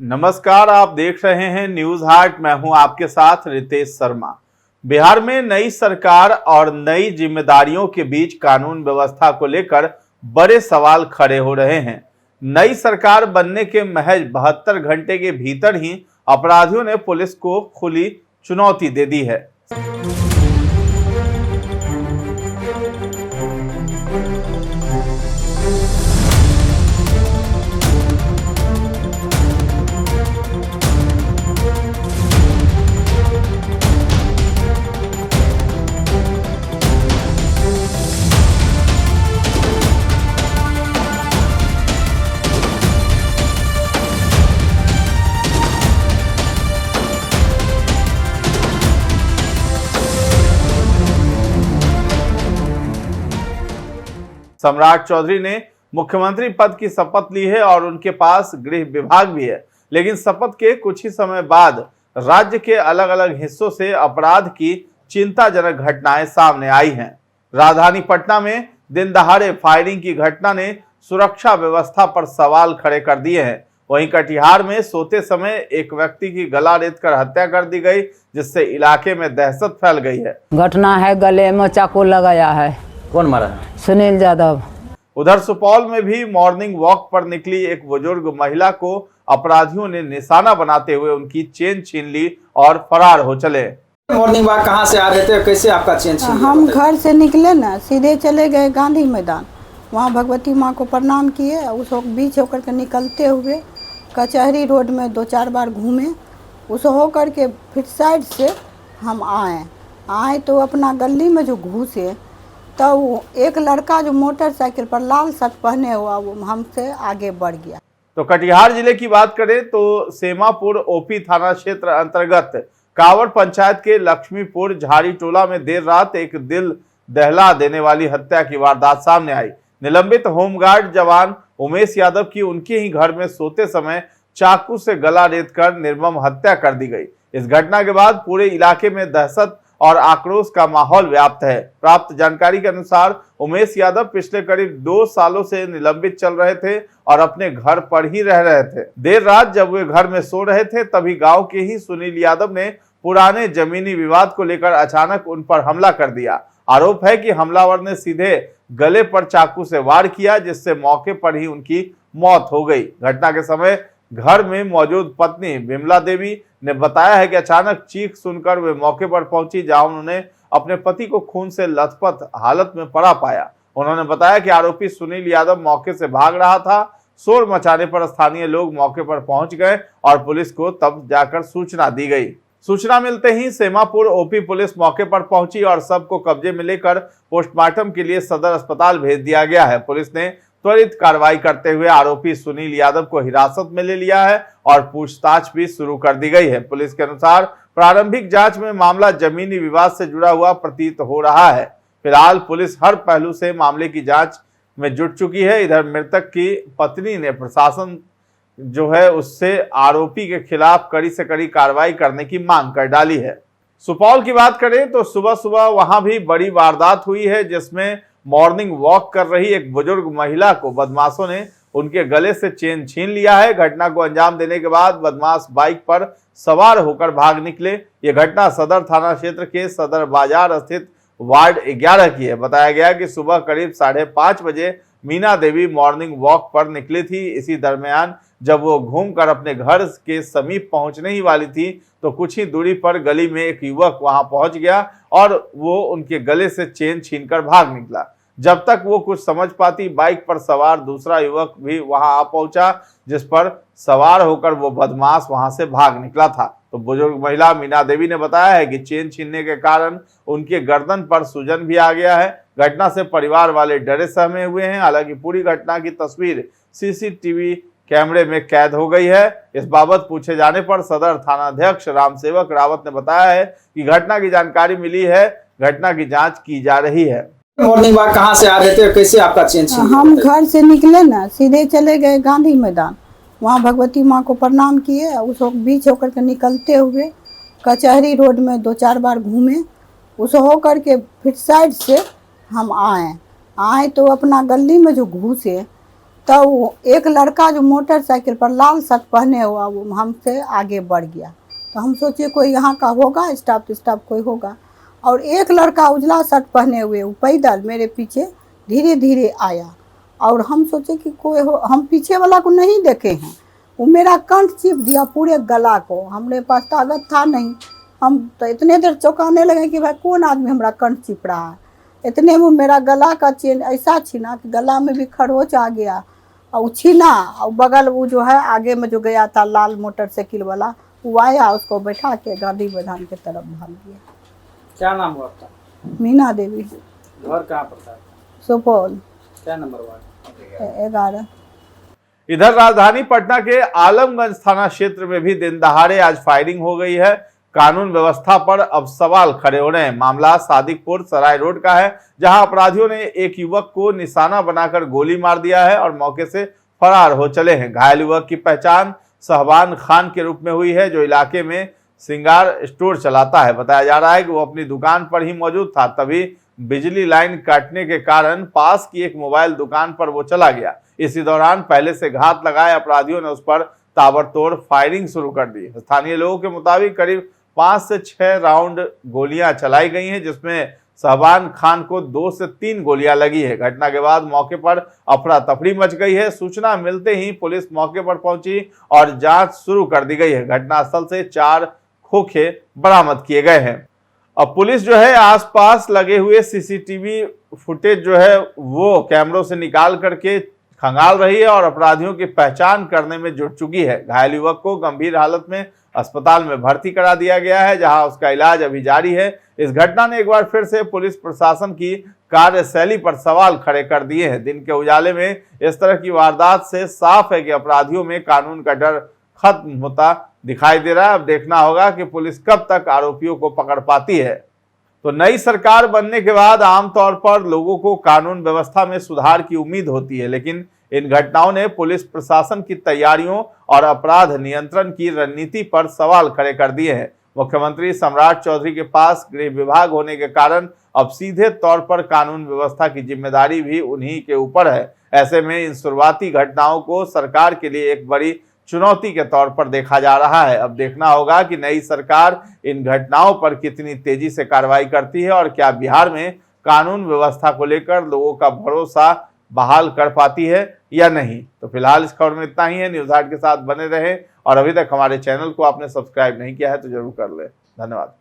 नमस्कार, आप देख रहे हैं न्यूज हाट। मैं हूं आपके साथ रितेश शर्मा। बिहार में नई सरकार और नई जिम्मेदारियों के बीच कानून व्यवस्था को लेकर बड़े सवाल खड़े हो रहे हैं। नई सरकार बनने के महज 72 घंटे के भीतर ही अपराधियों ने पुलिस को खुली चुनौती दे दी है। सम्राट चौधरी ने मुख्यमंत्री पद की शपथ ली है और उनके पास गृह विभाग भी है, लेकिन शपथ के कुछ ही समय बाद राज्य के अलग अलग हिस्सों से अपराध की चिंताजनक घटनाएं सामने आई हैं। राजधानी पटना में दिन दहाड़े फायरिंग की घटना ने सुरक्षा व्यवस्था पर सवाल खड़े कर दिए हैं। वहीं कटिहार में सोते समय एक व्यक्ति की गला रेतकर हत्या कर दी गई, जिससे इलाके में दहशत फैल गई है। घटना है, गले में चाकू लगाया है। कौन मारा? सुनील यादव। उधर सुपौल में भी मॉर्निंग वॉक पर निकली एक बुजुर्ग महिला को अपराधियों ने निशाना बनाते हुए उनकी चेन छीन ली और फरार हो चले। मॉर्निंग वॉक कहाँ से आ रहे थे, कैसे आपका चेन छीन लिया? हम घर से निकले ना, सीधे चले गए गांधी मैदान। वहाँ भगवती माँ को प्रणाम किए। उस बीच होकर के निकलते हुए कचहरी रोड में 2-4 बार घूमे। उस होकर के फिर साइड से हम आए तो अपना गली में जो घुसे तो एक लड़का जो मोटरसाइकिल पर लाल शर्ट पहने हुआ वो हमसे आगे बढ़ गया। तो कटिहार जिले की बात करें तो सेमापुर ओपी थाना क्षेत्र अंतर्गत कावड़ पंचायत के लक्ष्मीपुर झाड़ी टोला में देर रात एक दिल दहला देने वाली हत्या की वारदात सामने आई। निलंबित होमगार्ड जवान उमेश यादव की उनके ही घर में सोते समय चाकू से गला रेतकर निर्मम हत्या कर दी गई। इस घटना के बाद पूरे इलाके में दहशत और आक्रोश का माहौल व्याप्त है। प्राप्त जानकारी के अनुसार उमेश यादव पिछले करीब 2 सालों से निलंबित चल रहे थे और अपने घर पर ही रह रहे थे। देर रात जब वे घर में सो रहे थे तभी गांव के ही सुनील यादव ने पुराने जमीनी विवाद को लेकर अचानक उन पर हमला कर दिया। आरोप है कि हमलावर ने सीधे गले पर चाकू से वार किया, जिससे मौके पर ही उनकी मौत हो गई। घटना के समय घर में मौजूद पत्नी विमला देवी ने बताया है कि अचानक चीख सुनकर वे मौके पर पहुंची, जहां उन्होंने अपने पति को खून से लथपथ हालत में पड़ा पाया। उन्होंने बताया कि आरोपी सुनील यादव मौके से भाग रहा था। शोर मचाने पर स्थानीय लोग मौके पर पहुंच गए और पुलिस को तब जाकर सूचना दी गई। सूचना मिलते ही सेमापुर ओपी पुलिस मौके पर पहुंची और शव को कब्जे में लेकर पोस्टमार्टम के लिए सदर अस्पताल भेज दिया गया है। पुलिस ने त्वरित कार्रवाई करते हुए आरोपी सुनील यादव को हिरासत में ले लिया है और पूछताछ भी शुरू कर दी गई है। पुलिस के अनुसार प्रारंभिक जांच में मामला जमीनी विवाद से जुड़ा हुआ प्रतीत हो रहा है। फिलहाल पुलिस हर पहलू से मामले की जांच में जुट चुकी है। इधर मृतक की पत्नी ने प्रशासन जो है उससे आरोपी के खिलाफ कड़ी से कड़ी कार्रवाई करने की मांग कर डाली है। सुपौल की बात करें तो सुबह सुबह वहां भी बड़ी वारदात हुई है, जिसमें मॉर्निंग वॉक कर रही एक बुजुर्ग महिला को बदमाशों ने उनके गले से चेन छीन लिया है। घटना को अंजाम देने के बाद बदमाश बाइक पर सवार होकर भाग निकले। ये घटना सदर थाना क्षेत्र के सदर बाजार स्थित वार्ड 11 की है। बताया गया कि सुबह करीब 5:30 बजे मीना देवी मॉर्निंग वॉक पर निकली थी। इसी दरमियान जब वो घूमकर अपने घर के समीप पहुंचने ही वाली थी तो कुछ ही दूरी पर गली में एक युवक वहां पहुंच गया और वो उनके गले से चेन छीनकर भाग निकला। जब तक वो कुछ समझ पाती, बाइक पर सवार दूसरा युवक भी वहां आ पहुंचा, जिस पर सवार होकर वो बदमाश वहां से भाग निकला था। तो बुजुर्ग महिला मीना देवी ने बताया है कि चेन छीनने के कारण उनके गर्दन पर सूजन भी आ गया है। घटना से परिवार वाले डरे सहमे हुए हैं। हालांकि पूरी घटना की तस्वीर सीसीटीवी कैमरे में कैद हो गई है। इस बाबत पूछे जाने पर सदर थानाध्यक्ष रामसेवक रावत ने बताया है कि घटना की जानकारी मिली है, घटना की जांच की जा रही है। मॉर्निंग वॉक कहाँ से आ रहे थे, कैसे आपका चेन छीन लिया? हम घर से निकले ना, सीधे चले गए गांधी मैदान। वहाँ भगवती माँ को प्रणाम किए। उस बीच होकर के निकलते हुए कचहरी रोड में 2-4 बार घूमे। उस होकर के फिर साइड से हम आए तो अपना गली में जो घुसे तो वो एक लड़का जो मोटरसाइकिल पर लाल शर्ट पहने हुआ वो हमसे आगे बढ़ गया। तो हम सोचे कोई यहाँ का होगा, स्टाफ कोई होगा। और एक लड़का उजला शर्ट पहने हुए वो पैदल मेरे पीछे धीरे धीरे आया और हम सोचे कि कोई हो। हम पीछे वाला को नहीं देखे हैं, वो मेरा कंठ चिप दिया पूरे गला को। हमरे पास ताकत था नहीं, हम तो इतने देर चौंकाने लगे कि भाई कौन आदमी हमारा कंठ चिप रहा है। इतने में मेरा गला का चेन ऐसा छीना कि गला में भी खरोच आ गया और छीना। और बगल वो जो है आगे में जो गया था लाल मोटरसाइकिल वाला वो आया, उसको बैठा के गांधी मैदान की तरफ भाग गया। क्या नाम हुआ आपका? मीना देवी। घर कहाँ पड़ता है? सुपौल। क्या नंबर वार्ड? 11। इधर राजधानी पटना के आलमगंज थाना क्षेत्र में भी दिन दहाड़े आज फायरिंग हो गई है। कानून व्यवस्था पर अब सवाल खड़े हो रहे हैं। मामला सादिकपुर सराय रोड का है, जहां अपराधियों ने एक युवक को निशाना बनाकर गोली मार दिया है और मौके से फरार हो चले हैं। घायल युवक की पहचान सहबान खान के रूप में हुई है, जो इलाके में श्रृंगार स्टोर चलाता है। बताया जा रहा है कि वो अपनी दुकान पर ही मौजूद था, तभी बिजली लाइन काटने के कारण पास की एक मोबाइल दुकान पर वो चला गया। इसी दौरान पहले से घात लगाए अपराधियों ने उस पर ताबड़तोड़ फायरिंग शुरू कर दी। स्थानीय लोगों के मुताबिक करीब 5 से 6 राउंड गोलियां चलाई गई हैं, जिसमें सहबान खान को 2 से 3 गोलियां लगी है। घटना के बाद मौके पर अफरा तफरी मच गई है। सूचना मिलते ही पुलिस मौके पर पहुंची और जांच शुरू कर दी गई है। घटनास्थल से 4 खोखे बरामद किए गए हैं। अब पुलिस जो है आसपास लगे हुए सीसीटीवी फुटेज जो है वो कैमरों से निकाल करके खंगाल रही है और अपराधियों की पहचान करने में जुट चुकी है। घायल युवक को गंभीर हालत में अस्पताल में भर्ती करा दिया गया है, जहां उसका इलाज अभी जारी है। इस घटना ने एक बार फिर से पुलिस प्रशासन की कार्यशैली पर सवाल खड़े कर दिए हैं। दिन के उजाले में इस तरह की वारदात से साफ है कि अपराधियों में कानून का डर खत्म होता दिखाई दे रहा है। अब देखना होगा कि पुलिस कब तक आरोपियों को पकड़ पाती है। तो नई सरकार बनने के बाद आमतौर पर लोगों को कानून व्यवस्था में सुधार की उम्मीद होती है, लेकिन इन घटनाओं ने पुलिस प्रशासन की तैयारियों और अपराध नियंत्रण की रणनीति पर सवाल खड़े कर दिए हैं। मुख्यमंत्री सम्राट चौधरी के पास गृह विभाग होने के कारण अब सीधे तौर पर कानून व्यवस्था की जिम्मेदारी भी उन्हीं के ऊपर है। ऐसे में इन शुरुआती घटनाओं को सरकार के लिए एक बड़ी चुनौती के तौर पर देखा जा रहा है। अब देखना होगा कि नई सरकार इन घटनाओं पर कितनी तेजी से कार्रवाई करती है और क्या बिहार में कानून व्यवस्था को लेकर लोगों का भरोसा बहाल कर पाती है या नहीं। तो फिलहाल इस खबर में इतना ही है। न्यूज़ हाट के साथ बने रहें और अभी तक हमारे चैनल को आपने सब्सक्राइब नहीं किया है तो जरूर कर ले। धन्यवाद।